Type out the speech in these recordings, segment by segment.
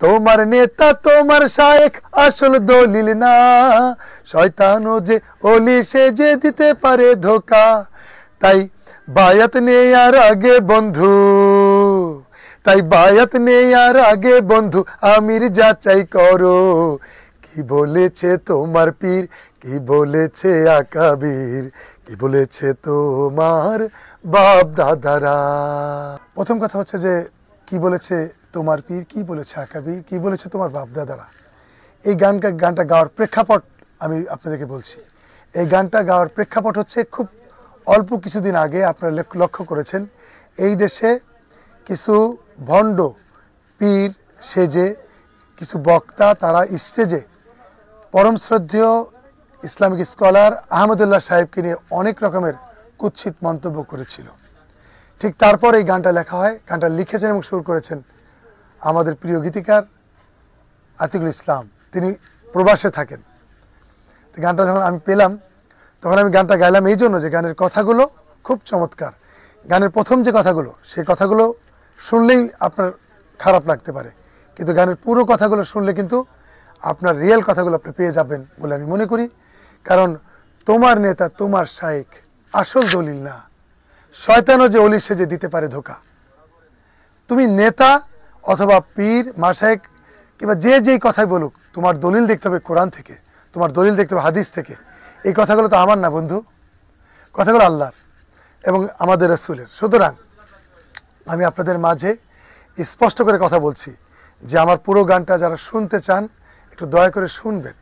তোমার নেতা তোমার শায়েখ আসল দলিল না, শয়তানও যে ওলি সে যে দিতে পারে ধোকা। তাই বায়াত নেয়ার আগে বন্ধু, তাই বায়াত নেয়ার আগে বন্ধু আমির যাচাই করো। কি বলেছে তোমার পীর, কি বলেছে আকাবির, কি বলেছে তোমার বাপ দাদারা। প্রথম কথা হচ্ছে যে কি বলেছে তোমার পীর, কি বলেছে আকাবির, কি বলেছে তোমার বাপ দাদারা। এই গানটা গাওয়ার প্রেক্ষাপট আমি আপনাদেরকে বলছি। এই গানটা গাওয়ার প্রেক্ষাপট হচ্ছে খুব অল্প কিছুদিন আগে আপনারা লক্ষ্য করেছেন এই দেশে কিছু ভণ্ড পীর সেজে কিছু বক্তা তারা স্টেজে পরম শ্রদ্ধেয় ইসলামিক স্কলার আহমদুল্লাহ সাহেবকে নিয়ে অনেক রকমের কুৎসিত মন্তব্য করেছিল। ঠিক তারপর এই গানটা লেখা হয়। গানটা লিখেছেন এবং সুর করেছেন আমাদের প্রিয় গীতিকার আতিকুল ইসলাম, তিনি প্রবাসে থাকেন। তো গানটা যখন আমি পেলাম তখন আমি গানটা গাইলাম এই জন্য যে গানের কথাগুলো খুব চমৎকার। গানের প্রথম যে কথাগুলো সেই কথাগুলো শুনলেই আপনার খারাপ লাগতে পারে, কিন্তু গানের পুরো কথাগুলো শুনলে কিন্তু আপনার রিয়েল কথাগুলো আপনি পেয়ে যাবেন বলে আমি মনে করি। কারণ তোমার নেতা তোমার শায়েখ আসল দলিল না, শয়তানও যে অলি সে যে দিতে পারে ধোকা। তুমি নেতা অথবা পীর মাশায়েখ কিংবা যে যেই কথাই বলুক, তোমার দলিল দেখতে হবে কোরআন থেকে, তোমার দলিল দেখতে হবে হাদিস থেকে। এই কথাগুলো তো আমার না বন্ধু, কথাগুলো আল্লাহর এবং আমাদের রাসূলের। সুতরাং আমি আপনাদের মাঝে স্পষ্ট করে কথা বলছি যে আমার পুরো গানটা যারা শুনতে চান একটু দয়া করে শুনবেন,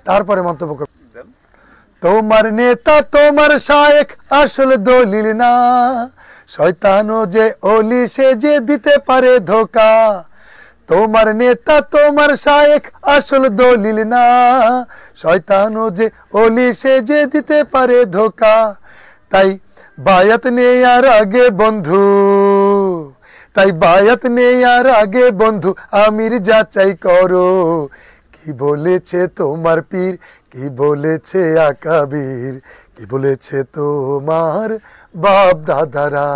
তারপরে মন্তব্য করবেন। তোমার নেতা তোমার শায়েখ আসল দলিল না, শয়তানও যে ওলি সে যে দিতে পারে ধোকা। তোমার নেতা তোমার শায়েখ আসল দলিল না, শয়তানও যে ওলি সে যে দিতে পারে ধোকা। তাই বায়াত নেয়ার আগে বন্ধু, তাই বায়াত নেয়ার আগে বন্ধু আমির যাচাই করো। কি বলেছে তোমার পীর, কি বলেছে আকাবির, কি বলেছে তোমার বাপ দাদারা।